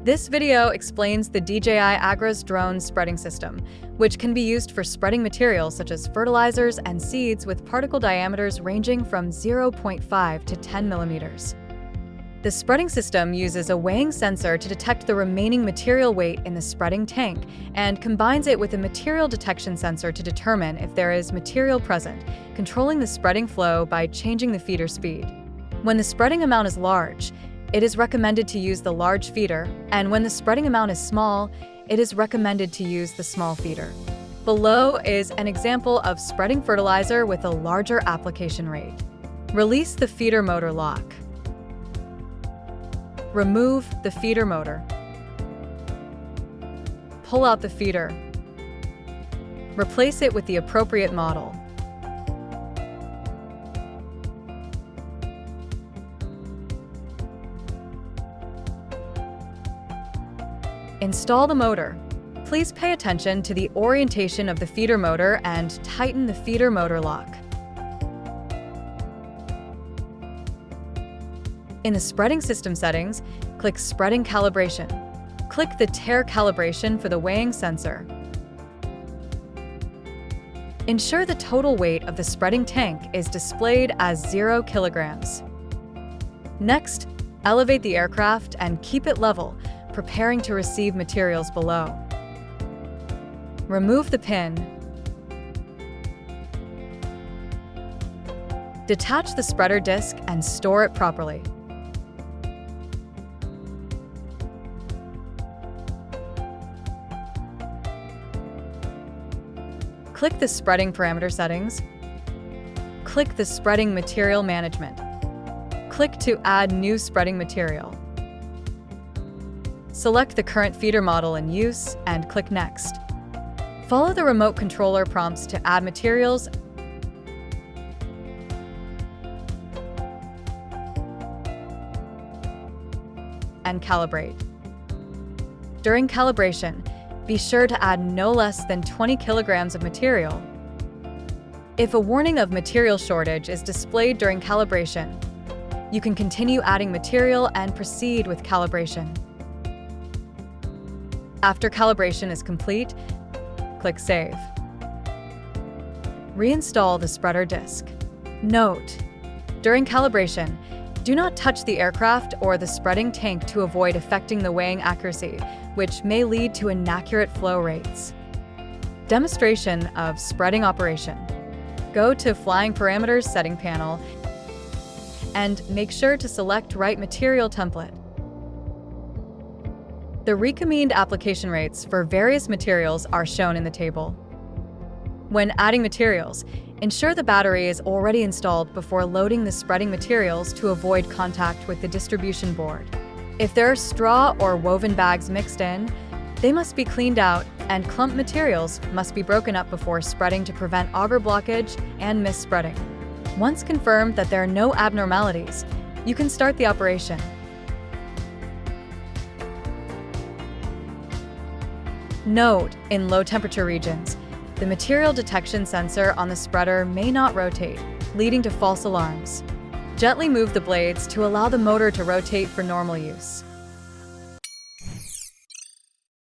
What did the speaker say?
This video explains the DJI Agras drone spreading system, which can be used for spreading materials such as fertilizers and seeds with particle diameters ranging from 0.5 to 10 millimeters. The spreading system uses a weighing sensor to detect the remaining material weight in the spreading tank and combines it with a material detection sensor to determine if there is material present, controlling the spreading flow by changing the feeder speed. When the spreading amount is large, it is recommended to use the large feeder, and when the spreading amount is small, it is recommended to use the small feeder. Below is an example of spreading fertilizer with a larger application rate. Release the feeder motor lock. Remove the feeder motor. Pull out the feeder. Replace it with the appropriate model. Install the motor. Please pay attention to the orientation of the feeder motor and tighten the feeder motor lock. In the spreading system settings, click Spreading Calibration. Click the Tare calibration for the weighing sensor. Ensure the total weight of the spreading tank is displayed as 0 kilograms. Next, elevate the aircraft and keep it level, preparing to receive materials below. Remove the pin. Detach the spreader disc and store it properly. Click the Spreading Parameter Settings. Click the Spreading Material Management. Click to add new spreading material. Select the current feeder model in use and click Next. Follow the remote controller prompts to add materials and calibrate. During calibration, be sure to add no less than 20 kilograms of material. If a warning of material shortage is displayed during calibration, you can continue adding material and proceed with calibration. After calibration is complete, click Save. Reinstall the spreader disc. Note: during calibration, do not touch the aircraft or the spreading tank to avoid affecting the weighing accuracy, which may lead to inaccurate flow rates. Demonstration of spreading operation. Go to Flying Parameters Setting panel and make sure to select Right Material Template. The recommended application rates for various materials are shown in the table. When adding materials, ensure the battery is already installed before loading the spreading materials to avoid contact with the distribution board. If there are straw or woven bags mixed in, they must be cleaned out, and clump materials must be broken up before spreading to prevent auger blockage and misspreading. Once confirmed that there are no abnormalities, you can start the operation. Note: in low temperature regions, the material detection sensor on the spreader may not rotate, leading to false alarms. Gently move the blades to allow the motor to rotate for normal use.